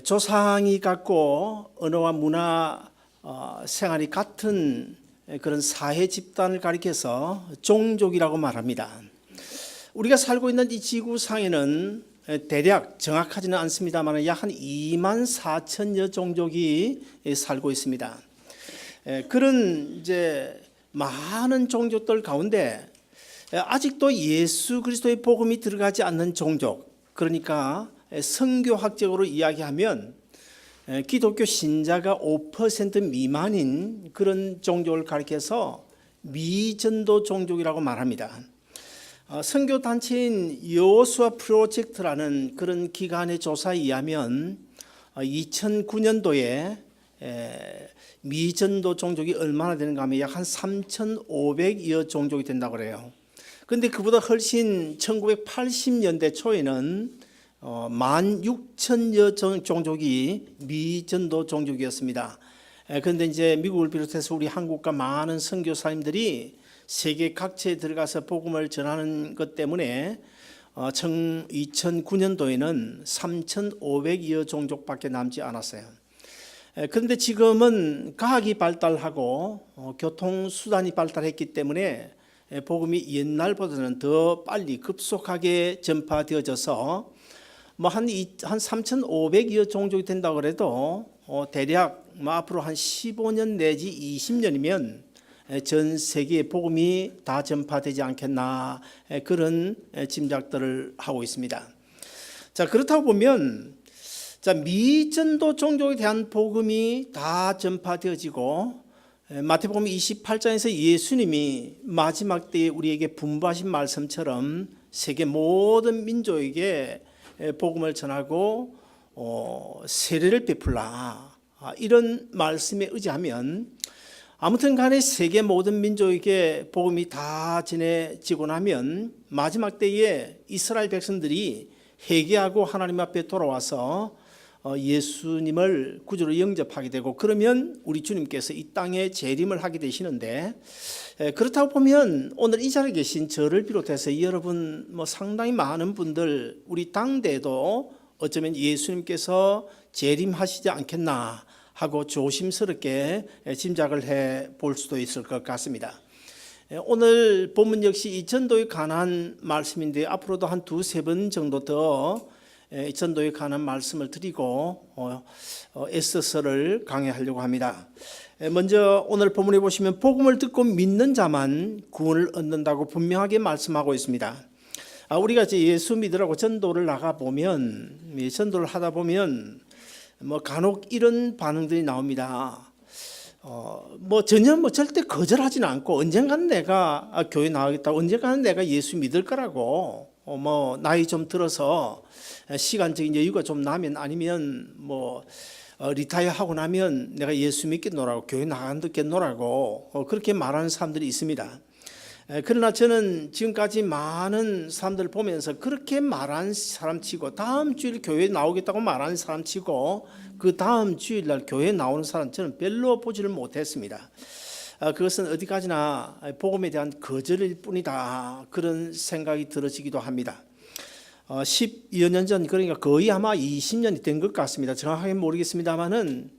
조상이 같고 언어와 문화 생활이 같은 그런 사회 집단을 가리켜서 종족이라고 말합니다. 우리가 살고 있는 이 지구상에는 대략 정확하지는 않습니다만 약 한 2만 4천여 종족이 살고 있습니다. 그런 이제 많은 종족들 가운데 아직도 예수 그리스도의 복음이 들어가지 않는 종족, 그러니까 성교학적으로 이야기하면 기독교 신자가 5% 미만인 그런 종족을 가리켜서 미전도 종족이라고 말합니다. 선교단체인 여호수아 프로젝트라는 그런 기관의 조사에 의하면 2009년도에 미전도 종족이 얼마나 되는가 하면 약 한 3,500여 종족이 된다고 그래요. 그런데 그보다 훨씬 1980년대 초에는 16,000여 종족이 미전도 종족이었습니다. 그런데 이제 미국을 비롯해서 우리 한국과 많은 선교사님들이 세계 각지에 들어가서 복음을 전하는 것 때문에 2009년도에는 3,500여 종족밖에 남지 않았어요. 그런데 지금은 과학이 발달하고 교통수단이 발달했기 때문에 복음이 옛날보다는 더 빨리 급속하게 전파되어져서 한 3,500여 종족이 된다고 해도 대략 앞으로 한 15년 내지 20년이면 전 세계에 복음이 다 전파되지 않겠나 그런 짐작들을 하고 있습니다. 자, 그렇다고 보면 미전도 종족에 대한 복음이 다 전파되어지고 마태복음 28장에서 예수님이 마지막 때에 우리에게 분부하신 말씀처럼 세계 모든 민족에게 복음을 전하고 세례를 베풀라 이런 말씀에 의지하면 아무튼 간에 세계 모든 민족에게 복음이 다 전해지고 나면 마지막 때에 이스라엘 백성들이 회개하고 하나님 앞에 돌아와서 예수님을 구주로 영접하게 되고 그러면 우리 주님께서 이 땅에 재림을 하게 되시는데 그렇다고 보면 오늘 이 자리에 계신 저를 비롯해서 여러분 상당히 많은 분들 우리 당대에도 어쩌면 예수님께서 재림하시지 않겠나 하고 조심스럽게 짐작을 해 볼 수도 있을 것 같습니다. 오늘 본문 역시 이 전도에 관한 말씀인데 앞으로도 한 두세 번 정도 더 전도에 관한 말씀을 드리고 애써서를 강해하려고 합니다. 먼저 오늘 본문에 보시면 복음을 듣고 믿는 자만 구원을 얻는다고 분명하게 말씀하고 있습니다. 우리가 이제 예수 믿으라고 전도를 나가 보면 전도를 하다 보면 간혹 이런 반응들이 나옵니다. 전혀 절대 거절하지는 않고 언젠가는 내가 교회 나가겠다고 언젠가는 내가 예수 믿을 거라고 나이 좀 들어서 시간적인 여유가 좀 나면 아니면 리타이어 하고 나면 내가 예수 믿겠노라고 교회 나가겠노라고 그렇게 말하는 사람들이 있습니다. 그러나 저는 지금까지 많은 사람들을 보면서 그렇게 말한 사람 치고 다음 주일 교회에 나오겠다고 말하는 사람 치고 그 다음 주일날 교회에 나오는 사람 저는 별로 보지를 못했습니다. 그것은 어디까지나 복음에 대한 거절일 뿐이다 그런 생각이 들어지기도 합니다. 10여 년 전 그러니까 거의 아마 20년이 된 것 같습니다. 정확하게 모르겠습니다만은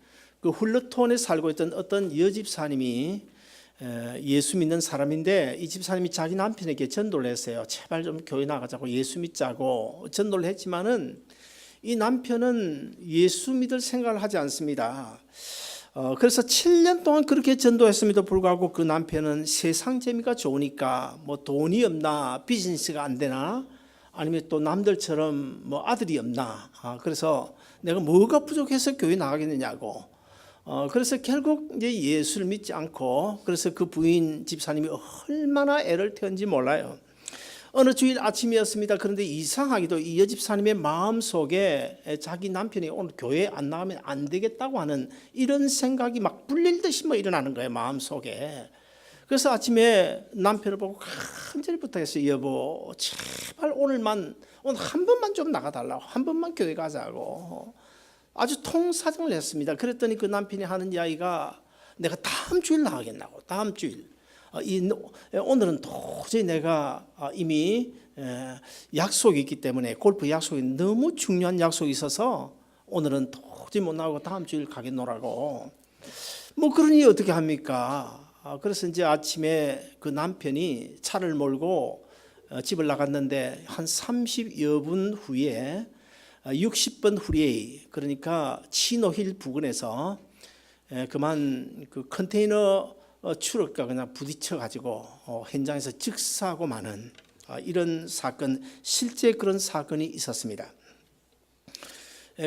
그 훌러톤에 살고 있던 어떤 여집사님이 예수 믿는 사람인데 이 집사님이 자기 남편에게 전도를 했어요. 제발 좀 교회 나가자고 예수 믿자고 전도를 했지만은 이 남편은 예수 믿을 생각을 하지 않습니다. 그래서 7년 동안 그렇게 전도했음에도 불구하고 그 남편은 세상 재미가 좋으니까 돈이 없나 비즈니스가 안 되나 아니면 또 남들처럼 아들이 없나 그래서 내가 뭐가 부족해서 교회 나가겠느냐고 그래서 결국 이제 예수를 믿지 않고 그래서 그 부인 집사님이 얼마나 애를 태운지 몰라요. 어느 주일 아침이었습니다. 그런데 이상하게도 이 여집사님의 마음속에 자기 남편이 오늘 교회 안 나가면 안 되겠다고 하는 이런 생각이 막 불릴듯이 일어나는 거예요. 마음속에. 그래서 아침에 남편을 보고 간절히 부탁했어요. 여보 제발 오늘 한 번만 좀 나가달라고 한 번만 교회 가자고 아주 통사정을 했습니다. 그랬더니 그 남편이 하는 이야기가 내가 다음 주일 나가겠다고 다음 주일 오늘은 도저히 내가 이미 약속이 있기 때문에 골프 약속이 너무 중요한 약속이 있어서 오늘은 도저히 못 나가고 다음 주일 가겠노라고. 뭐 그러니 어떻게 합니까? 그래서 이제 아침에 그 남편이 차를 몰고 집을 나갔는데 한 30여 분 후에 60번 후리에이, 그러니까 치노힐 부근에서 그만 그 컨테이너 트럭과 그냥 부딪혀 가지고 현장에서 즉사하고 마는 이런 사건, 실제 그런 사건이 있었습니다.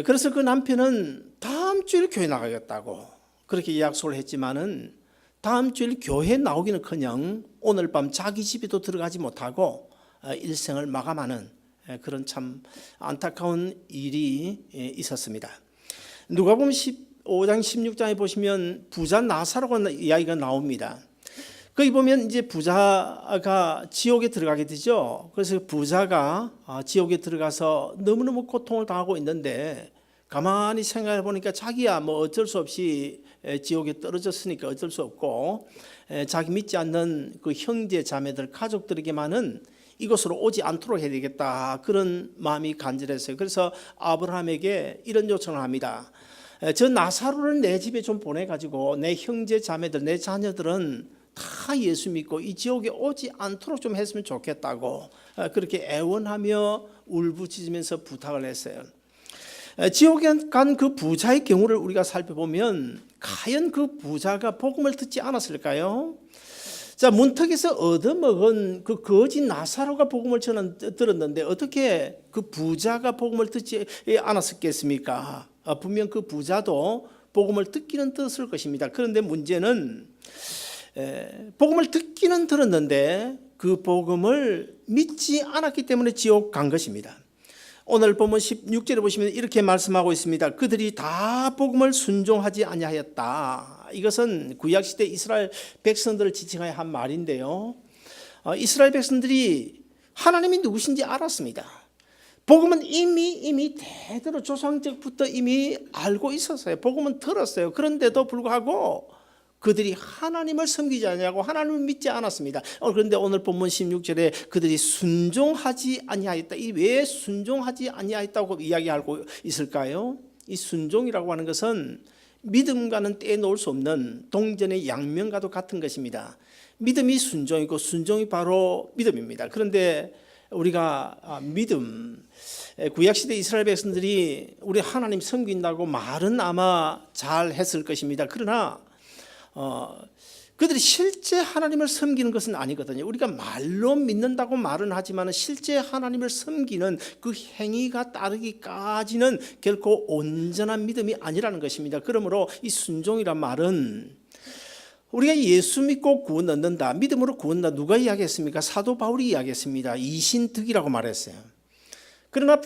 그래서 그 남편은 다음 주일 교회 나가겠다고 그렇게 약속을 했지만은 다음 주일 교회 나오기는커녕 오늘 밤 자기 집에도 들어가지 못하고 일생을 마감하는 그런 참 안타까운 일이 있었습니다. 누가복음 15장 16장에 보시면 부자 나사로가 이야기가 나옵니다. 거기 보면 이제 부자가 지옥에 들어가게 되죠. 그래서 부자가 지옥에 들어가서 너무너무 고통을 당하고 있는데 가만히 생각해 보니까 자기야 뭐 어쩔 수 없이 지옥에 떨어졌으니까 어쩔 수 없고 자기 믿지 않는 그 형제 자매들 가족들에게만은 이곳으로 오지 않도록 해야 되겠다, 그런 마음이 간절했어요. 그래서 아브라함에게 이런 요청을 합니다. 저 나사로를 내 집에 좀 보내가지고 내 형제 자매들, 내 자녀들은 다 예수 믿고 이 지옥에 오지 않도록 좀 했으면 좋겠다고 그렇게 애원하며 울부짖으면서 부탁을 했어요. 지옥에 간 그 부자의 경우를 우리가 살펴보면 과연 그 부자가 복음을 듣지 않았을까요? 자, 문턱에서 얻어먹은 그 거지 나사로가 복음을 들었는데 어떻게 그 부자가 복음을 듣지 않았겠습니까? 분명 그 부자도 복음을 듣기는 들었을 것입니다. 그런데 문제는 복음을 듣기는 들었는데 그 복음을 믿지 않았기 때문에 지옥 간 것입니다. 오늘 보면 16절에 보시면 이렇게 말씀하고 있습니다. 그들이 다 복음을 순종하지 아니하였다. 이것은 구약시대 이스라엘 백성들을 지칭하여 한 말인데요, 이스라엘 백성들이 하나님이 누구신지 알았습니다. 복음은 이미 대대로 조상적부터 이미 알고 있었어요. 복음은 들었어요. 그런데도 불구하고 그들이 하나님을 섬기지 않냐고 하나님을 믿지 않았습니다. 그런데 오늘 본문 16절에 그들이 순종하지 아니하였다. 이 왜 순종하지 아니하였다고 이야기하고 있을까요? 이 순종이라고 하는 것은 믿음과는 떼놓을 수 없는 동전의 양면과도 같은 것입니다. 믿음이 순종이고 순종이 바로 믿음입니다. 그런데 우리가 믿음, 구약시대 이스라엘 백성들이 우리 하나님 섬긴다고 말은 아마 잘 했을 것입니다. 그러나 그들이 실제 하나님을 섬기는 것은 아니거든요. 우리가 말로 믿는다고 말은 하지만 실제 하나님을 섬기는 그 행위가 따르기까지는 결코 온전한 믿음이 아니라는 것입니다. 그러므로 이 순종이란 말은 우리가 예수 믿고 구원 얻는다, 믿음으로 구원 얻는다, 누가 이야기했습니까? 사도 바울이 이야기했습니다. 이신득이라고 말했어요. 그러나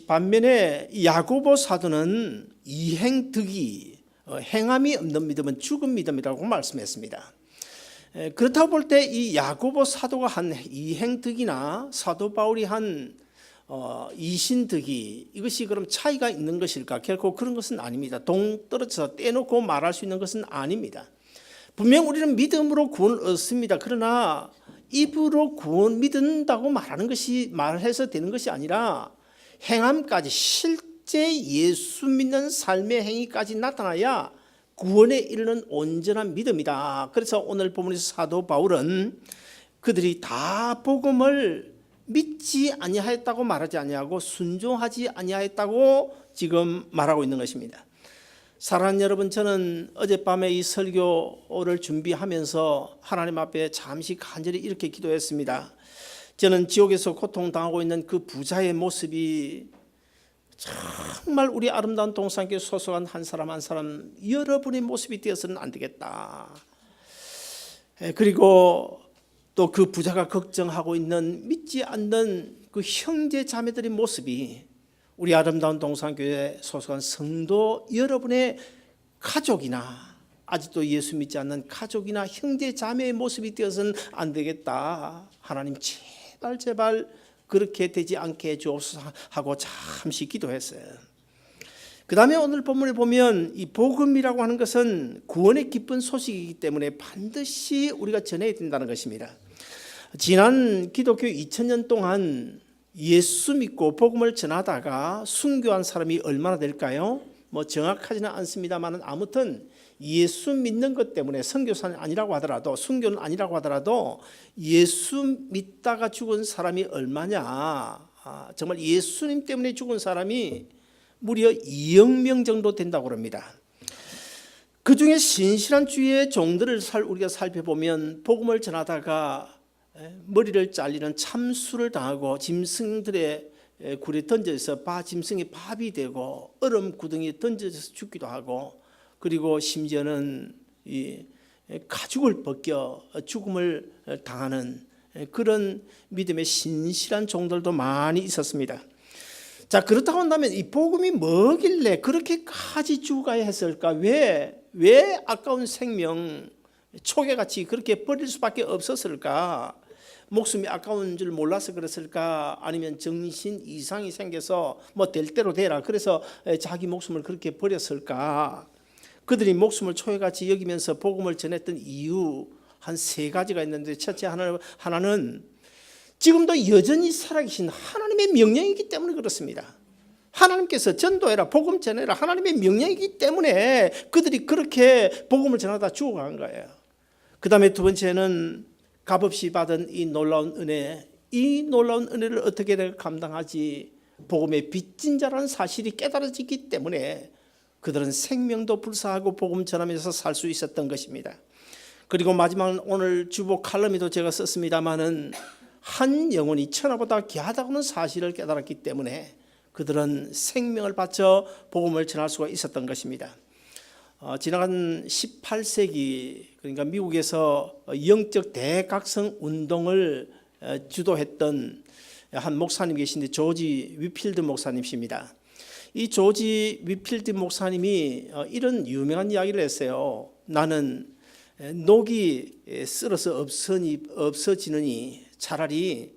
반면에 야고보 사도는 이행득이, 행함이 없는 믿음은 죽은 믿음이라고 말씀했습니다. 그렇다고 볼 때 이 야고보 사도가 한 이행득이나 사도 바울이 한 이신득이, 이것이 그럼 차이가 있는 것일까? 결코 그런 것은 아닙니다. 동떨어져서 떼놓고 말할 수 있는 것은 아닙니다. 분명 우리는 믿음으로 구원을 얻습니다. 그러나 입으로 구원 믿는다고 말해서 되는 것이 아니라 행함까지, 실제 예수 믿는 삶의 행위까지 나타나야 구원에 이르는 온전한 믿음이다. 그래서 오늘 본문에서 사도 바울은 그들이 다 복음을 믿지 아니하였다고 말하지 아니하고 순종하지 아니하였다고 지금 말하고 있는 것입니다. 사랑하는 여러분, 저는 어젯밤에 이 설교를 준비하면서 하나님 앞에 잠시 간절히 이렇게 기도했습니다. 저는 지옥에서 고통당하고 있는 그 부자의 모습이 정말 우리 아름다운 동산교회 소속한 한 사람 한 사람 여러분의 모습이 되어서는 안 되겠다. 그리고 또 그 부자가 걱정하고 있는 믿지 않는 그 형제 자매들의 모습이 우리 아름다운 동산교회 소속한 성도 여러분의 가족이나 아직도 예수 믿지 않는 가족이나 형제 자매의 모습이 되어서는 안 되겠다. 하나님 제발 그렇게 되지 않게 해주옵소서 하고 잠시 기도했어요. 그 다음에 오늘 본문에 보면 이 복음이라고 하는 것은 구원의 기쁜 소식이기 때문에 반드시 우리가 전해야 된다는 것입니다. 지난 기독교 2000년 동안 예수 믿고 복음을 전하다가 순교한 사람이 얼마나 될까요? 뭐 정확하지는 않습니다만 아무튼 예수 믿는 것 때문에 선교사는 아니라고 하더라도 순교는 아니라고 하더라도 예수 믿다가 죽은 사람이 얼마냐? 정말 예수님 때문에 죽은 사람이 무려 2억 명 정도 된다고 합니다. 그 중에 신실한 주의 종들을 우리가 살펴보면 복음을 전하다가 머리를 잘리는 참수를 당하고 짐승들의 굴에 던져서 짐승이 밥이 되고 얼음 구덩이에 던져서 죽기도 하고 그리고 심지어는 이 가죽을 벗겨 죽음을 당하는 그런 믿음의 신실한 종들도 많이 있었습니다. 자, 그렇다고 한다면 이 복음이 뭐길래 그렇게까지 죽어야 했을까? 왜 아까운 생명 초계같이 그렇게 버릴 수밖에 없었을까? 목숨이 아까운 줄 몰라서 그랬을까? 아니면 정신 이상이 생겨서 뭐 될 대로 되라 그래서 자기 목숨을 그렇게 버렸을까? 그들이 목숨을 초계같이 여기면서 복음을 전했던 이유 한 3가지가 있는데 첫째 하나는 지금도 여전히 살아계신 하나님의 명령이기 때문에 그렇습니다. 하나님께서 전도해라 복음 전해라 하나님의 명령이기 때문에 그들이 그렇게 복음을 전하다 죽어간 거예요. 그 다음에 두 번째는 값없이 받은 이 놀라운 은혜를 어떻게 내가 감당하지? 복음의 빚진 자라는 사실이 깨달아지기 때문에 그들은 생명도 불사하고 복음 전하면서 살 수 있었던 것입니다. 그리고 마지막은 오늘 주보 칼럼에도 제가 썼습니다마는 한 영혼이 천하보다 귀하다고는 사실을 깨달았기 때문에 그들은 생명을 바쳐 복음을 전할 수가 있었던 것입니다. 지나간 18세기 그러니까 미국에서 영적 대각성 운동을 주도했던 한 목사님 계신데 조지 위필드 목사님이십니다. 이 조지 위필드 목사님이 이런 유명한 이야기를 했어요. 나는 녹이 쓸어서 없어지느니 차라리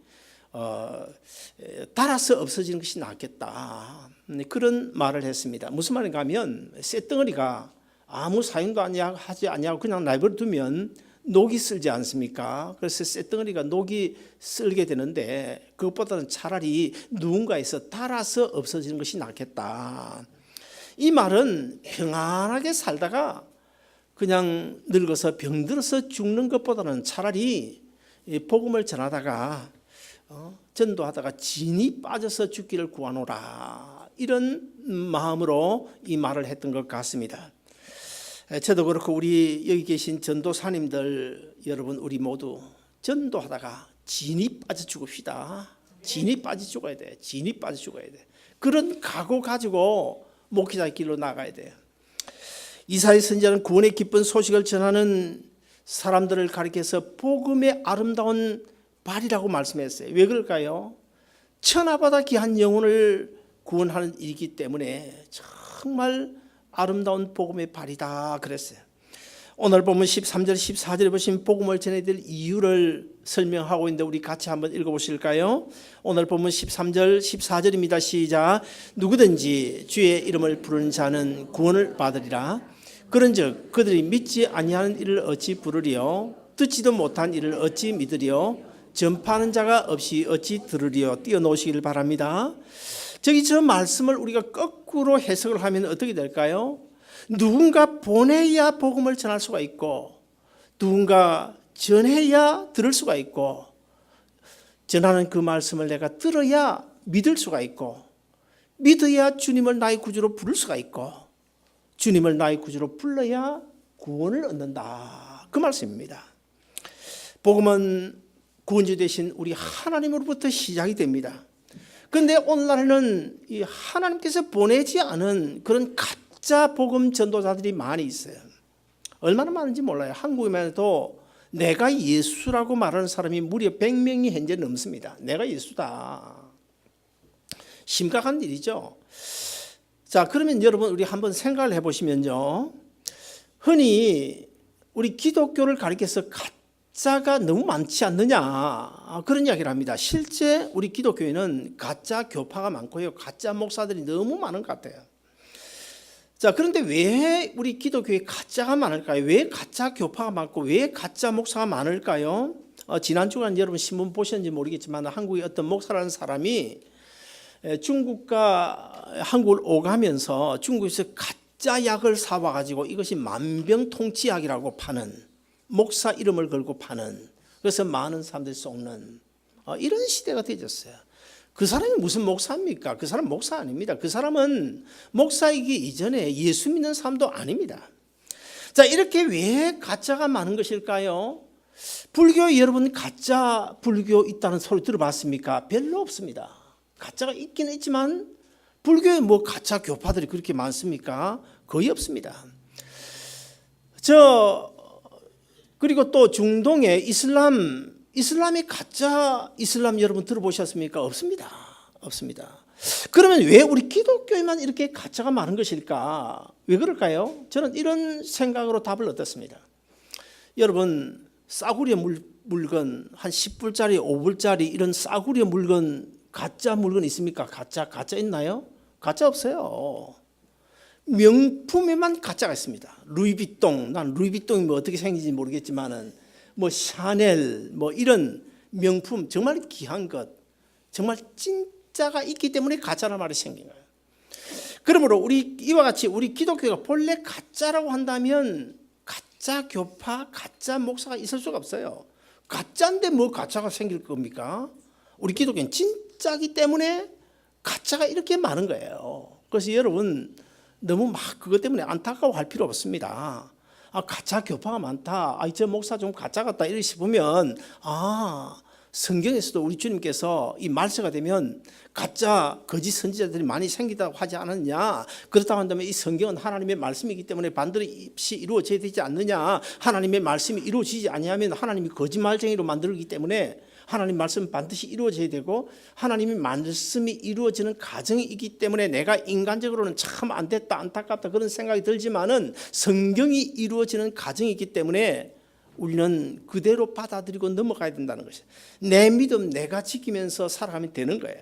달아서 없어지는 것이 낫겠다. 그런 말을 했습니다. 무슨 말인가 하면 쇳덩어리가 아무 사용도 하지 아니하고 그냥 내버려 두면 녹이 쓸지 않습니까? 그래서 쇳덩어리가 녹이 쓸게 되는데 그것보다는 차라리 누군가에서 달아서 없어지는 것이 낫겠다. 이 말은 평안하게 살다가 그냥 늙어서 병들어서 죽는 것보다는 차라리 복음을 전하다가 전도하다가 진이 빠져서 죽기를 구하노라 이런 마음으로 이 말을 했던 것 같습니다. 저도 그렇고 우리 여기 계신 전도사님들 여러분 우리 모두 전도하다가 진이 빠져 죽읍시다. 진이 빠져 죽어야 돼. 진이 빠져 죽어야 돼. 그런 각오 가지고 목회자의 길로 나가야 돼요. 이사야 선지자는 구원의 기쁜 소식을 전하는 사람들을 가리켜서 복음의 아름다운 발이라고 말씀했어요. 왜 그럴까요? 천하보다 귀한 영혼을 구원하는 일이기 때문에 정말 아름다운 복음의 발이다 그랬어요. 오늘 보면 13절 14절에 보시면 복음을 전해야 될 이유를 설명하고 있는데 우리 같이 한번 읽어보실까요? 오늘 보면 13절 14절입니다. 시작. 누구든지 주의 이름을 부르는 자는 구원을 받으리라. 그런즉 그들이 믿지 아니하는 일을 어찌 부르리요? 듣지도 못한 일을 어찌 믿으리요? 전파하는 자가 없이 어찌 들으리요? 띄워놓으시기를 바랍니다. 저 말씀을 우리가 거꾸로 해석을 하면 어떻게 될까요? 누군가 보내야 복음을 전할 수가 있고 누군가 전해야 들을 수가 있고 전하는 그 말씀을 내가 들어야 믿을 수가 있고 믿어야 주님을 나의 구주로 부를 수가 있고 주님을 나의 구주로 불러야 구원을 얻는다. 그 말씀입니다. 복음은 구원주 되신 우리 하나님으로부터 시작이 됩니다. 그런데 오늘날에는 이 하나님께서 보내지 않은 그런 가짜 복음 전도자들이 많이 있어요. 얼마나 많은지 몰라요. 한국에만 해도 내가 예수라고 말하는 사람이 무려 100명이 현재 넘습니다. 내가 예수다. 심각한 일이죠. 자, 그러면 여러분 우리 한번 생각을 해보시면요. 흔히 우리 기독교를 가리켜서 가짜가 너무 많지 않느냐 그런 이야기를 합니다. 실제 우리 기독교에는 가짜 교파가 많고요. 가짜 목사들이 너무 많은 것 같아요. 자, 그런데 왜 우리 기독교에 가짜가 많을까요? 왜 가짜 교파가 많고 왜 가짜 목사가 많을까요? 지난 주간 여러분 신문 보셨는지 모르겠지만 한국의 어떤 목사라는 사람이 중국과 한국을 오가면서 중국에서 가짜 약을 사와가지고 이것이 만병통치약이라고 파는, 목사 이름을 걸고 파는, 그래서 많은 사람들이 속는 이런 시대가 되어졌어요. 그 사람이 무슨 목사입니까? 그 사람 목사 아닙니다. 그 사람은 목사이기 이전에 예수 믿는 사람도 아닙니다. 자, 이렇게 왜 가짜가 많은 것일까요? 불교에 여러분 가짜 불교 있다는 소리 들어봤습니까? 별로 없습니다. 가짜가 있긴 있지만 불교에 뭐 가짜 교파들이 그렇게 많습니까? 거의 없습니다. 그리고 또 중동의 이슬람이 가짜 이슬람 여러분 들어보셨습니까? 없습니다. 없습니다. 그러면 왜 우리 기독교에만 이렇게 가짜가 많은 것일까? 왜 그럴까요? 저는 이런 생각으로 답을 얻었습니다. 여러분, 싸구려 물건 한 10불짜리 5불짜리 이런 싸구려 물건, 가짜 물건 있습니까? 가짜 있나요? 가짜 없어요. 명품에만 가짜가 있습니다. 루이비통, 난 루이비통이 뭐 어떻게 생긴지 모르겠지만은 뭐 샤넬 뭐 이런 명품 정말 귀한 것, 정말 진짜가 있기 때문에 가짜란 말이 생긴 거예요. 그러므로 이와 같이 우리 기독교가 본래 가짜라고 한다면 가짜 교파, 가짜 목사가 있을 수가 없어요. 가짜인데 뭐 가짜가 생길 겁니까? 우리 기독교는 진짜기 때문에 가짜가 이렇게 많은 거예요. 그래서 여러분 너무 막 그것 때문에 안타까워할 필요 없습니다. 가짜 교파가 많다. 저 목사 좀 가짜 같다. 이렇게 싶으면 성경에서도 우리 주님께서 이 말세가 되면 가짜 거짓 선지자들이 많이 생기다고 하지 않았냐. 그렇다고 한다면 이 성경은 하나님의 말씀이기 때문에 반드시 이루어져야 되지 않느냐. 하나님의 말씀이 이루어지지 아니하면 하나님이 거짓말쟁이로 만들기 때문에 하나님 말씀은 반드시 이루어져야 되고 하나님의 말씀이 이루어지는 과정이 있기 때문에 내가 인간적으로는 참 안 됐다, 안타깝다 그런 생각이 들지만은 성경이 이루어지는 과정이 있기 때문에 우리는 그대로 받아들이고 넘어가야 된다는 것이에요. 내 믿음 내가 지키면서 살아가면 되는 거예요.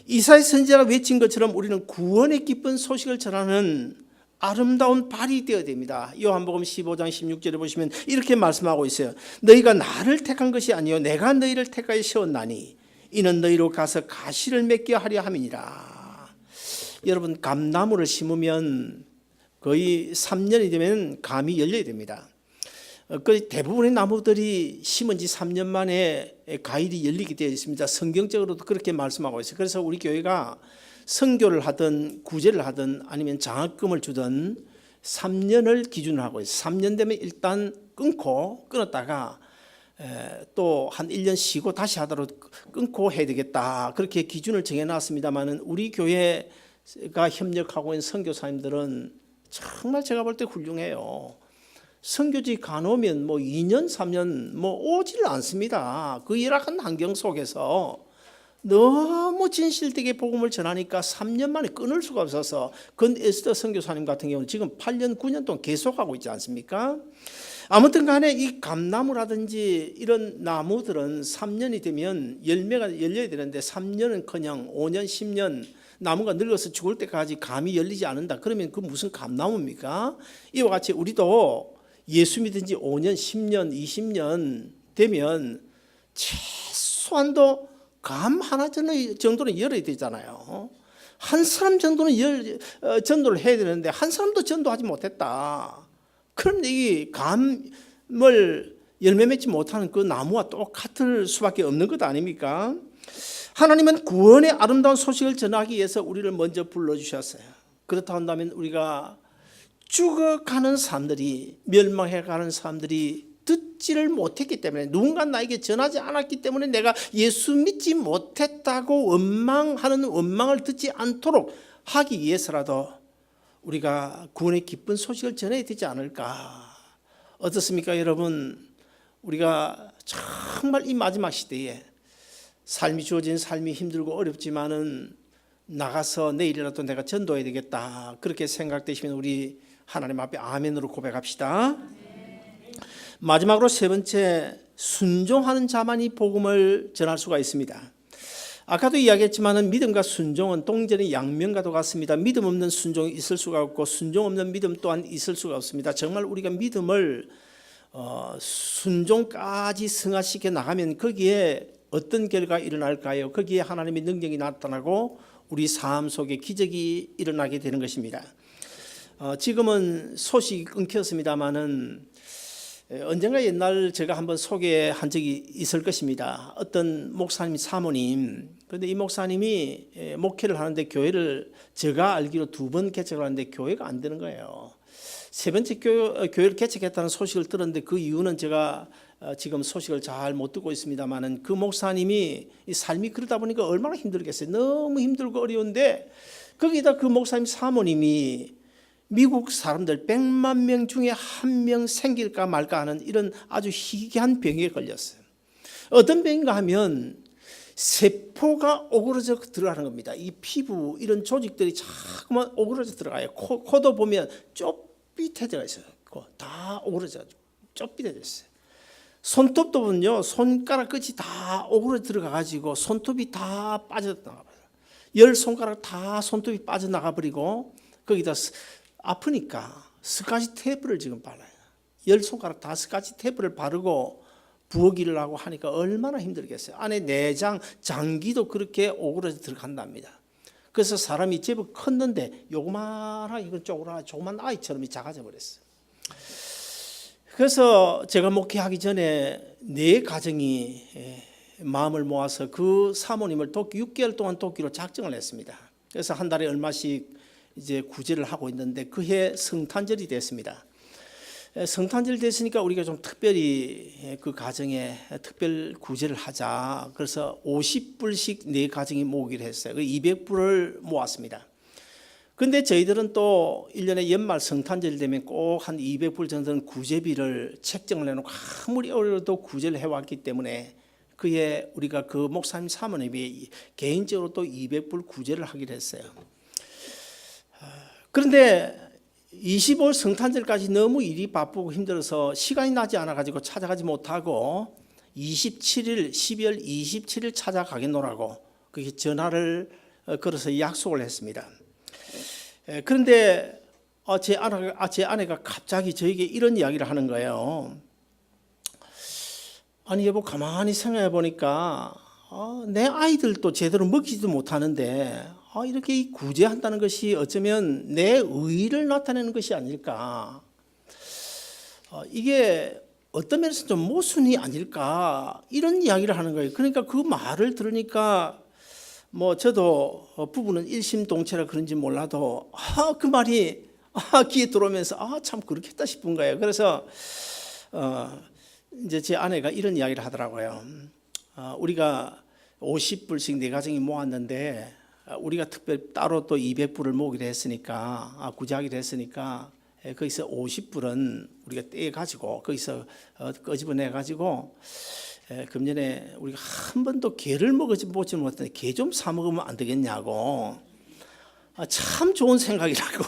이사야 선지자가 외친 것처럼 우리는 구원의 기쁜 소식을 전하는 아름다운 발이 되어야 됩니다. 요한복음 15장 16절에 보시면 이렇게 말씀하고 있어요. 너희가 나를 택한 것이 아니요 내가 너희를 택하여 세웠나니 이는 너희로 가서 가시를 맺게 하려 함이니라. 여러분, 감나무를 심으면 거의 3년이 되면 감이 열려야 됩니다. 대부분의 나무들이 심은 지 3년 만에 과일이 열리게 되어 있습니다. 성경적으로도 그렇게 말씀하고 있어요. 그래서 우리 교회가 선교를 하든 구제를 하든 아니면 장학금을 주든 3년을 기준으로 하고 있어요. 3년 되면 일단 끊었다가 또 한 1년 쉬고 다시 하도록 끊고 해야 되겠다. 그렇게 기준을 정해놨습니다만은 우리 교회가 협력하고 있는 선교사님들은 정말 제가 볼 때 훌륭해요. 선교지 가놓으면 뭐 2년, 3년 뭐 오지를 않습니다. 그 열악한 환경 속에서 너무 진실되게 복음을 전하니까 3년 만에 끊을 수가 없어서 건 에스더 선교사님 같은 경우는 지금 8년, 9년 동안 계속하고 있지 않습니까? 아무튼 간에 이 감나무라든지 이런 나무들은 3년이 되면 열매가 열려야 되는데 3년은커녕 5년, 10년 나무가 늙어서 죽을 때까지 감이 열리지 않는다. 그러면 그 무슨 감나무입니까? 이와 같이 우리도 예수 믿은 지 5년, 10년, 20년 되면 최소한도 감 하나 정도는 열어야 되잖아요. 한 사람 정도는 전도를 해야 되는데 한 사람도 전도하지 못했다. 그런데 이 감을 열매 맺지 못하는 그 나무와 똑같을 수밖에 없는 것 아닙니까? 하나님은 구원의 아름다운 소식을 전하기 위해서 우리를 먼저 불러주셨어요. 그렇다 한다면 우리가 죽어가는 사람들이, 멸망해가는 사람들이 듣지를 못했기 때문에, 누군가 나에게 전하지 않았기 때문에 내가 예수 믿지 못했다고 원망하는 원망을 듣지 않도록 하기 위해서라도 우리가 구원의 기쁜 소식을 전해야 되지 않을까. 어떻습니까 여러분? 우리가 정말 이 마지막 시대에 삶이 주어진 삶이 힘들고 어렵지만은 나가서 내일이라도 내가 전도해야 되겠다, 그렇게 생각되시면 우리 하나님 앞에 아멘으로 고백합시다. 마지막으로 세 번째, 순종하는 자만이 복음을 전할 수가 있습니다. 아까도 이야기했지만 믿음과 순종은 동전의 양면과도 같습니다. 믿음 없는 순종이 있을 수가 없고 순종 없는 믿음 또한 있을 수가 없습니다. 정말 우리가 믿음을 순종까지 승화시켜 나가면 거기에 어떤 결과가 일어날까요? 거기에 하나님의 능력이 나타나고 우리 삶 속에 기적이 일어나게 되는 것입니다. 지금은 소식이 끊겼습니다마는 언젠가 옛날 제가 한번 소개한 적이 있을 것입니다. 어떤 목사님 사모님, 그런데 이 목사님이 목회를 하는데 교회를 제가 알기로 2번 개척을 하는데 교회가 안 되는 거예요. 3번째 교회를 개척했다는 소식을 들었는데 그 이유는 제가 지금 소식을 잘 못 듣고 있습니다만은 그 목사님이 이 삶이 그러다 보니까 얼마나 힘들겠어요. 너무 힘들고 어려운데 거기다 그 목사님 사모님이 미국 사람들 100만 명 중에 1명 생길까 말까 하는 이런 아주 희귀한 병에 걸렸어요. 어떤 병인가 하면 세포가 오그라져 들어가는 겁니다. 이 피부 이런 조직들이 자꾸만 오그라져 들어가요. 코도 보면 좁빗해져 있어요. 다 오그라져 좁빗해져 있어요. 손톱도 보면요, 손가락 끝이 다 오그라져 들어가가지고 손톱이 다 빠져나가 버려요. 10손가락 다 손톱이 빠져나가 버리고 거기다 아프니까 스카치 테이프를 지금 발라요. 10손가락 다 스카치 테이프를 바르고 부어기를 하고 하니까 얼마나 힘들겠어요. 안에 내장, 장기도 그렇게 오그라져 들어간답니다. 그래서 사람이 제법 컸는데 요만한 이건 조그만 아이처럼 작아져 버렸어요. 그래서 제가 목회하기 전에 4가정이 마음을 모아서 그 사모님을 6개월 동안 돕기로 작정을 했습니다. 그래서 한 달에 얼마씩 이제 구제를 하고 있는데 그해 성탄절이 됐습니다. 성탄절 됐으니까 우리가 좀 특별히 그 가정에 특별 구제를 하자. 그래서 50불씩 4가정이 모으기로 했어요. 200불을 모았습니다. 근데 저희들은 또 1년에 연말 성탄절 되면 꼭 한 200불 정도는 구제비를 책정을 해놓고 아무리 어려도 구제를 해왔기 때문에 그해 우리가 그 목사님 사모님이 개인적으로 또 200불 구제를 하기로 했어요. 그런데 25일 성탄절까지 너무 일이 바쁘고 힘들어서 시간이 나지 않아가지고 찾아가지 못하고 27일 12월 27일 찾아가겠노라고 그렇게 전화를 걸어서 약속을 했습니다. 그런데 제 아내가 갑자기 저에게 이런 이야기를 하는 거예요. 아니 여보, 가만히 생각해 보니까 내 아이들도 제대로 먹지도 못하는데 이렇게 구제한다는 것이 어쩌면 내 의의를 나타내는 것이 아닐까. 이게 어떤 면에서 좀 모순이 아닐까, 이런 이야기를 하는 거예요. 그러니까 그 말을 들으니까 뭐 저도 부부는 일심동체라 그런지 몰라도 그 말이 귀에 들어오면서 참 그렇겠다 싶은 거예요. 그래서 이제 제 아내가 이런 이야기를 하더라고요. 우리가 50불씩 4가정이 모았는데 우리가 특별 따로 또 200불을 모으기로 했으니까 구제하기로 했으니까 거기서 50불은 우리가 떼가지고 거기서 끄집어내가지고 금년에 우리가 한 번도 게를 먹지 못했는데 게 좀 사 먹으면 안 되겠냐고. 참 좋은 생각이라고.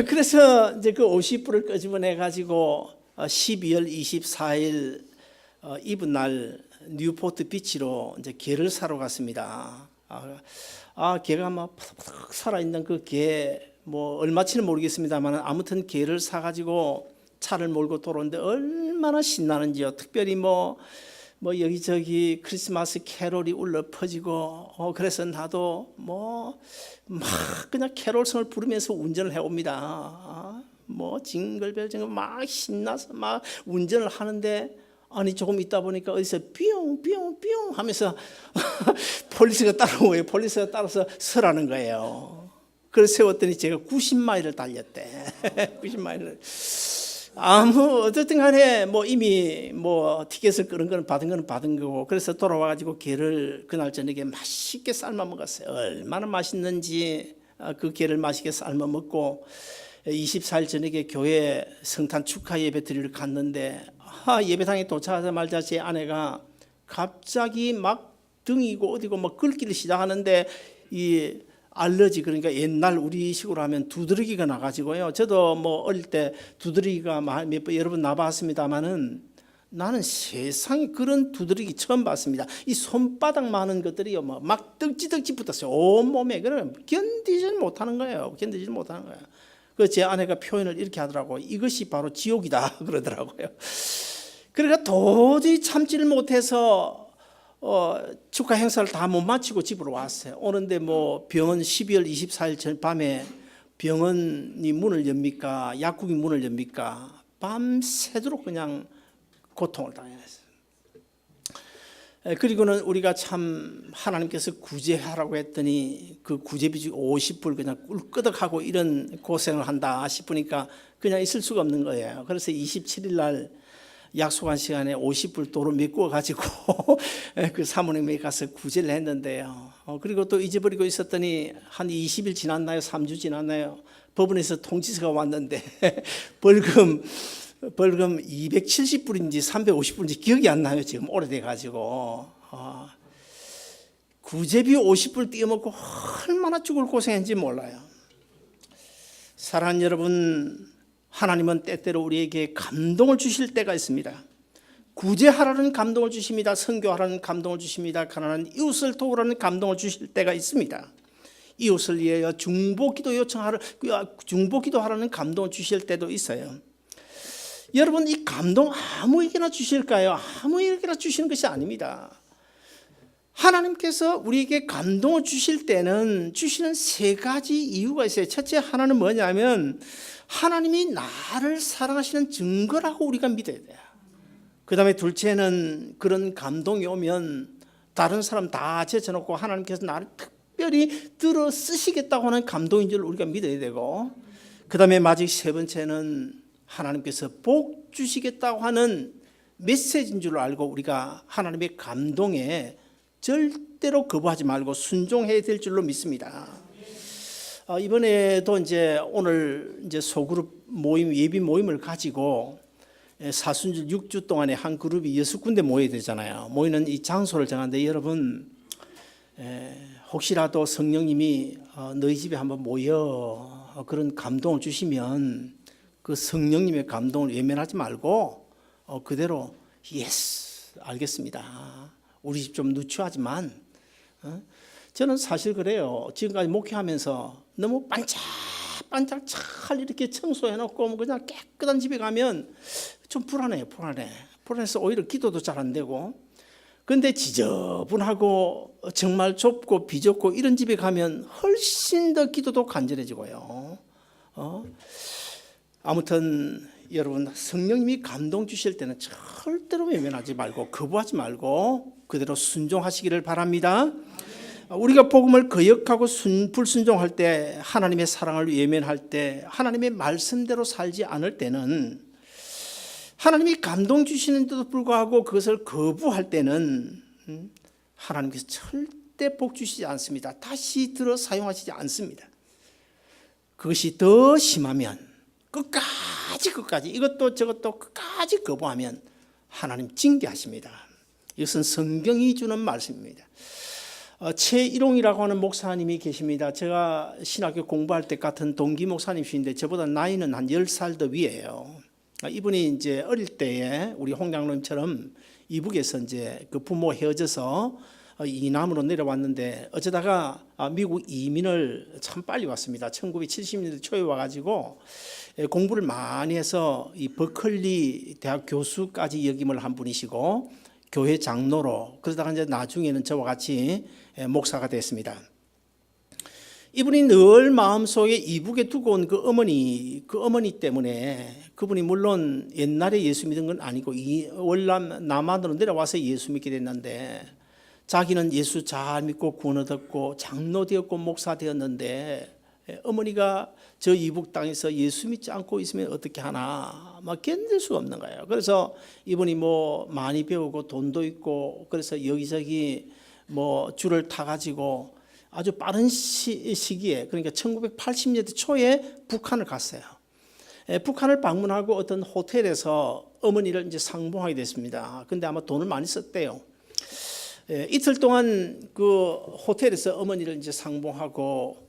그래서 이제 그 50불을 끄집어내가지고 12월 24일 이브 날 뉴포트 비치로 이제 게를 사러 갔습니다. 게가 막 파닥파닥 살아있는 그 게 뭐 얼마치는 모르겠습니다만 아무튼 게를 사가지고 차를 몰고 돌아오는데 얼마나 신나는지요. 특별히 뭐 여기저기 크리스마스 캐롤이 울려 퍼지고 그래서 나도 뭐 막 그냥 캐롤성을 부르면서 운전을 해옵니다. 뭐 징글벨 징글 막 신나서 막 운전을 하는데 아니 조금 있다 보니까 어디서 뿅뿅뿅 하면서 폴리스가 따라오고요. 폴리스가 따라서 서라는 거예요. 그래서 세웠더니 제가 90마일을 달렸대. 90마일을. 어쨌든 간에 뭐 이미 뭐 티켓을 끊은 거는 받은 거고 그래서 돌아와가지고 게를 그날 저녁에 맛있게 삶아 먹었어요. 얼마나 맛있는지 그 게를 맛있게 삶아 먹고 24일 저녁에 교회 성탄 축하 예배 드리러 갔는데 예배당에 도착하자마자 제 아내가 갑자기 막 등이고 어디고 막 긁기를 시작하는데 이 알러지, 그러니까 옛날 우리식으로 하면 두드러기가 나가지고요. 저도 뭐 어릴 때 두드러기가 몇 번 여러 번 나봤습니다만은 나는 세상에 그런 두드러기 처음 봤습니다. 이 손바닥만한 것들이요 막 떡지떡지 붙었어요. 온 몸에. 그러면 견디질 못하는 거예요. 그 제 아내가 표현을 이렇게 하더라고요. 이것이 바로 지옥이다 그러더라고요. 그러니까 도저히 참지를 못해서 축하 행사를 다 못 마치고 집으로 왔어요. 오는데 뭐 병원 12월 24일 전 밤에 병원이 문을 엽니까? 약국이 문을 엽니까? 밤새도록 그냥 고통을 당했어요. 그리고는 우리가 참 하나님께서 구제하라고 했더니 그 구제비 50불 그냥 꿀끄덕하고 이런 고생을 한다 싶으니까 그냥 있을 수가 없는 거예요. 그래서 27일 날 약속한 시간에 50불 도로 메꾸어 가지고 그 사모님에 가서 구제를 했는데요. 그리고 또 잊어버리고 있었더니 한 20일 지났나요? 3주 지났나요? 법원에서 통지서가 왔는데 벌금 270불인지 350불인지 기억이 안 나요. 지금 오래돼 가지고 구제비 50불 띄어먹고 얼마나 죽을 고생했는지 몰라요. 사랑하는 여러분, 하나님은 때때로 우리에게 감동을 주실 때가 있습니다. 구제하라는 감동을 주십니다. 선교하라는 감동을 주십니다. 가난한 이웃을 도우라는 감동을 주실 때가 있습니다. 이웃을 위하여 중보기도하라는 감동을 주실 때도 있어요. 여러분, 이 감동 아무에게나 주실까요? 아무에게나 주시는 것이 아닙니다. 하나님께서 우리에게 감동을 주실 때는 주시는 세 가지 이유가 있어요. 첫째 하나는 뭐냐면 하나님이 나를 사랑하시는 증거라고 우리가 믿어야 돼요. 그 다음에 둘째는 그런 감동이 오면 다른 사람 다 제쳐놓고 하나님께서 나를 특별히 들어 쓰시겠다고 하는 감동인 줄 우리가 믿어야 되고, 그 다음에 마지막 세 번째는 하나님께서 복 주시겠다고 하는 메시지인 줄 알고 우리가 하나님의 감동에 절대로 거부하지 말고 순종해야 될 줄로 믿습니다. 이번에도 이제 오늘 이제 소그룹 모임, 예비 모임을 가지고 사순절 6주 동안에 한 그룹이 6군데 모여야 되잖아요. 모이는 이 장소를 정하는데 여러분, 혹시라도 성령님이 너희 집에 한번 모여 그런 감동을 주시면 그 성령님의 감동을 외면하지 말고 그대로 예스 알겠습니다. 우리 집 좀 누추하지만 저는 사실 그래요. 지금까지 목회하면서 너무 반짝반짝 잘 이렇게 청소해놓고 그냥 깨끗한 집에 가면 좀 불안해요. 불안해서 오히려 기도도 잘 안 되고. 그런데 지저분하고 정말 좁고 비좁고 이런 집에 가면 훨씬 더 기도도 간절해지고요. 아무튼 여러분, 성령님이 감동 주실 때는 절대로 외면하지 말고 거부하지 말고 그대로 순종하시기를 바랍니다. 우리가 복음을 거역하고 불순종할 때, 하나님의 사랑을 외면할 때, 하나님의 말씀대로 살지 않을 때는, 하나님이 감동 주시는데도 불구하고 그것을 거부할 때는 하나님께서 절대 복 주시지 않습니다. 다시 들어 사용하시지 않습니다. 그것이 더 심하면 끝까지 이것도 저것도 끝까지 거부하면 하나님 징계하십니다. 이것은 성경이 주는 말씀입니다. 최일홍이라고 하는 목사님이 계십니다. 제가 신학교 공부할 때 같은 동기 목사님이신데 저보다 나이는 한 10살 더 위에요. 이분이 이제 어릴 때에 우리 홍장로님처럼 이북에서 이제 그 부모 헤어져서 이남으로 내려왔는데 어쩌다가 미국 이민을 참 빨리 왔습니다. 1970년대 초에 와가지고 공부를 많이 해서 이 버클리 대학 교수까지 역임을 한 분이시고 교회 장로로, 그러다가 이제 나중에는 저와 같이 목사가 됐습니다. 이분이 늘 마음속에 이북에 두고 온 그 어머니 때문에, 그분이 물론 옛날에 예수 믿은 건 아니고 월남 남한으로 내려와서 예수 믿게 됐는데, 자기는 예수 잘 믿고 구원 얻었고 장로 되었고 목사 되었는데 어머니가 저 이북 땅에서 예수 믿지 않고 있으면 어떻게 하나 막 견딜 수가 없는 거예요. 그래서 이분이 뭐 많이 배우고 돈도 있고 그래서 여기저기 뭐 줄을 타가지고 아주 빠른 시기에, 그러니까 1980년대 초에 북한을 갔어요. 북한을 방문하고 어떤 호텔에서 어머니를 이제 상봉하게 됐습니다. 근데 아마 돈을 많이 썼대요. 이틀 동안 그 호텔에서 어머니를 이제 상봉하고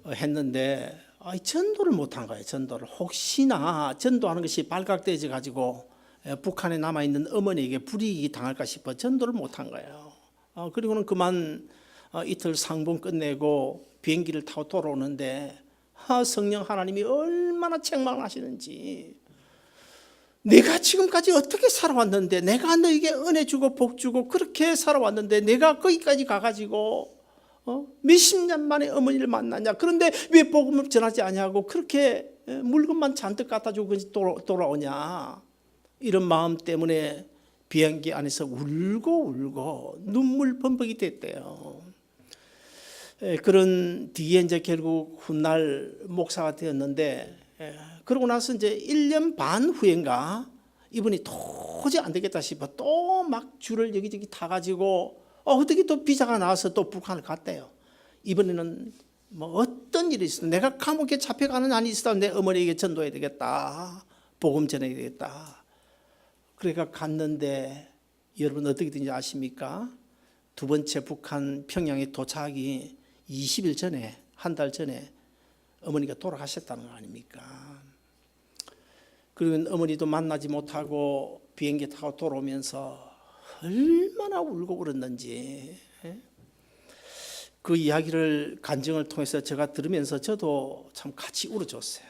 했는데 전도를 못한 거예요. 전도를 혹시나 전도하는 것이 발각되어 가지고 북한에 남아 있는 어머니에게 불이익이 당할까 싶어 전도를 못한 거예요. 그리고는 그만 이틀 상봉 끝내고 비행기를 타고 돌아오는데 성령 하나님이 얼마나 얼마나 책망하시는지. 내가 지금까지 어떻게 살아왔는데, 내가 너에게 은혜 주고 복 주고 그렇게 살아왔는데 내가 거기까지 가가지고 몇십 년 만에 어머니를 만났냐. 그런데 왜 복음을 전하지 않냐고 그렇게 물건만 잔뜩 갖다 주고 돌아오냐. 이런 마음 때문에 비행기 안에서 울고 눈물 범벅이 됐대요. 그런 뒤에 이제 결국 훗날 목사가 되었는데, 그러고 나서 이제 1년 반 후인가 이분이 도저히 안 되겠다 싶어 또 막 줄을 여기저기 타가지고 어떻게 또 비자가 나와서 또 북한을 갔대요. 이번에는 뭐 어떤 일이 있어, 내가 감옥에 잡혀가는 한이 있어 내 어머니에게 전도해야 되겠다, 복음 전해야 되겠다. 그러니까 갔는데 여러분 어떻게 된지 아십니까? 두 번째 북한 평양에 도착하기 20일 전에, 한 달 전에 어머니가 돌아가셨다는 거 아닙니까? 그리고 어머니도 만나지 못하고 비행기 타고 돌아오면서 얼마나 울고 울었는지, 그 이야기를 간증을 통해서 제가 들으면서 저도 참 같이 울어줬어요.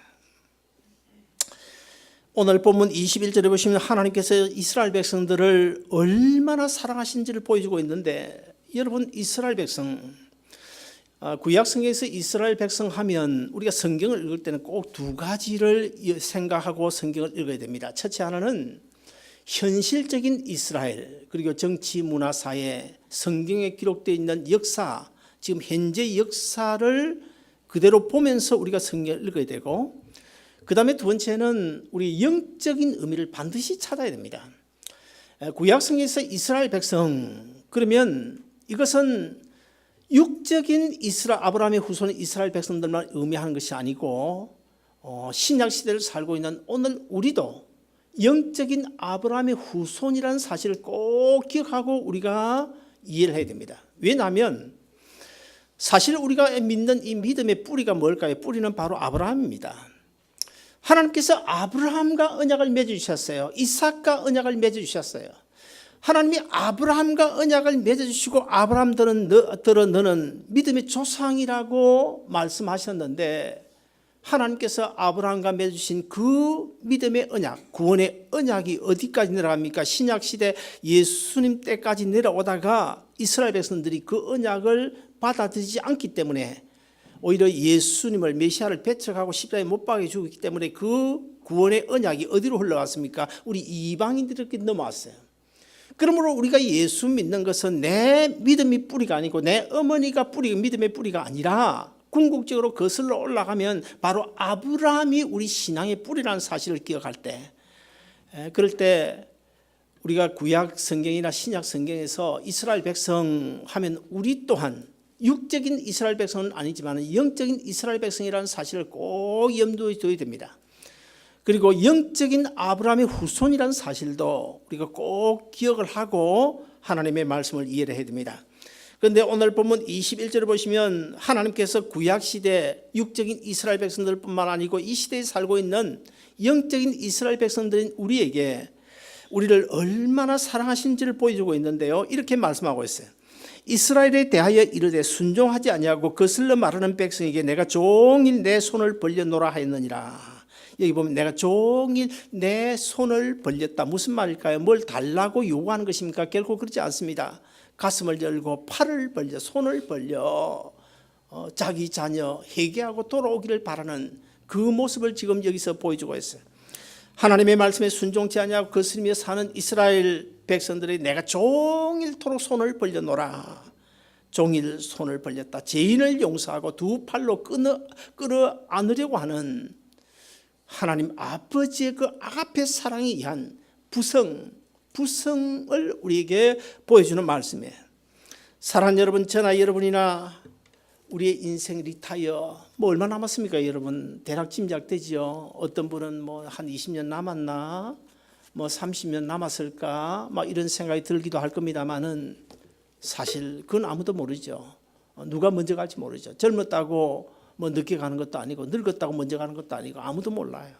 오늘 본문 21절에 보시면 하나님께서 이스라엘 백성들을 얼마나 사랑하신지를 보여주고 있는데, 여러분 이스라엘 백성, 구약성경에서 이스라엘 백성 하면 우리가 성경을 읽을 때는 꼭 두 가지를 생각하고 성경을 읽어야 됩니다. 첫째 하나는 현실적인 이스라엘, 그리고 정치, 문화, 사회, 성경에 기록되어 있는 역사, 지금 현재 역사를 그대로 보면서 우리가 성경을 읽어야 되고, 그 다음에 두 번째는 우리 영적인 의미를 반드시 찾아야 됩니다. 구약성경에서 이스라엘 백성, 그러면 이것은 육적인 아브라함의 후손 이스라엘 백성들만 의미하는 것이 아니고, 신약 시대를 살고 있는 오늘 우리도 영적인 아브라함의 후손이라는 사실을 꼭 기억하고 우리가 이해를 해야 됩니다. 왜냐하면 사실 우리가 믿는 이 믿음의 뿌리가 뭘까요? 뿌리는 바로 아브라함입니다. 하나님께서 아브라함과 언약을 맺어주셨어요. 이삭과 언약을 맺어주셨어요. 하나님이 아브라함과 언약을 맺어주시고 아브라함들은 너는 믿음의 조상이라고 말씀하셨는데, 하나님께서 아브라함과 맺으신 그 믿음의 언약, 구원의 언약이 어디까지 내려갑니까? 신약시대 예수님 때까지 내려오다가 이스라엘 백성들이 그 언약을 받아들이지 않기 때문에 오히려 예수님을 메시아를 배척하고 십자가에 못 박아 죽었기 때문에 그 구원의 언약이 어디로 흘러갔습니까? 우리 이방인들에게 넘어왔어요. 그러므로 우리가 예수 믿는 것은 내 믿음이 뿌리가 아니고 내 어머니가 믿음의 뿌리가 아니라 궁극적으로 거슬러 올라가면 바로 아브라함이 우리 신앙의 뿌리라는 사실을 기억할 때, 그럴 때 우리가 구약 성경이나 신약 성경에서 이스라엘 백성 하면 우리 또한 육적인 이스라엘 백성은 아니지만 영적인 이스라엘 백성이라는 사실을 꼭 염두에 둬야 됩니다. 그리고 영적인 아브라함의 후손이라는 사실도 우리가 꼭 기억을 하고 하나님의 말씀을 이해를 해야 됩니다. 그런데 오늘 본문 21절을 보시면 하나님께서 구약시대 육적인 이스라엘 백성들뿐만 아니고 이 시대에 살고 있는 영적인 이스라엘 백성들인 우리에게 우리를 얼마나 사랑하신지를 보여주고 있는데요. 이렇게 말씀하고 있어요. 이스라엘에 대하여 이르되 순종하지 아니하고 거슬러 말하는 백성에게 내가 종일 내 손을 벌려놓으라 하였느니라. 여기 보면 내가 종일 내 손을 벌렸다. 무슨 말일까요? 뭘 달라고 요구하는 것입니까? 결코 그렇지 않습니다. 가슴을 열고 팔을 벌려, 손을 벌려 자기 자녀 회개하고 돌아오기를 바라는 그 모습을 지금 여기서 보여주고 있어요. 하나님의 말씀에 순종치 아니하고 거스리며 사는 이스라엘 백성들이 내가 종일토록 손을 벌려놓으라. 종일 손을 벌렸다. 죄인을 용서하고 두 팔로 끌어 안으려고 하는 하나님 아버지의 그 아가페 사랑에 의한 부성을 우리에게 보여주는 말씀이에요. 사랑하는 여러분, 저나 여러분이나 우리의 인생 리타이어 뭐 얼마 남았습니까? 여러분 대략 짐작되지요. 어떤 분은 뭐 한 20년 남았나, 뭐 30년 남았을까, 막 이런 생각이 들기도 할 겁니다만은 사실 그건 아무도 모르죠. 누가 먼저 갈지 모르죠. 젊었다고 뭐 늦게 가는 것도 아니고 늙었다고 먼저 가는 것도 아니고 아무도 몰라요.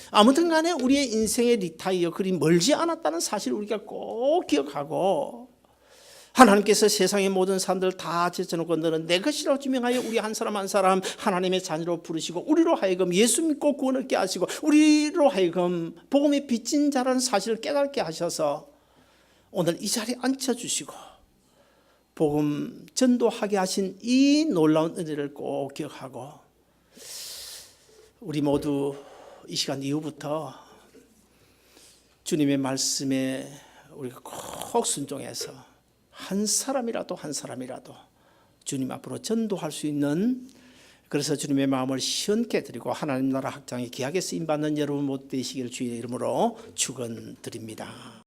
아무튼 간에 우리의 인생의 리타이어 그리 멀지 않았다는 사실을 우리가 꼭 기억하고 하나님께서 세상의 모든 사람들 다 제쳐놓고 너는 내 것이라고 지명하여 우리 한 사람 한 사람 하나님의 자녀로 부르시고 우리로 하여금 예수 믿고 구원 얻게 하시고 우리로 하여금 복음의 빚진 자라는 사실을 깨닫게 하셔서 오늘 이 자리에 앉혀주시고 복음 전도하게 하신 이 놀라운 은혜를 꼭 기억하고 우리 모두 이 시간 이후부터 주님의 말씀에 우리가 꼭 순종해서 한 사람이라도 주님 앞으로 전도할 수 있는, 그래서 주님의 마음을 시원케 드리고 하나님 나라 확장에 귀하게 쓰임받는 여러분 모두 되시기를 주의 이름으로 축원드립니다.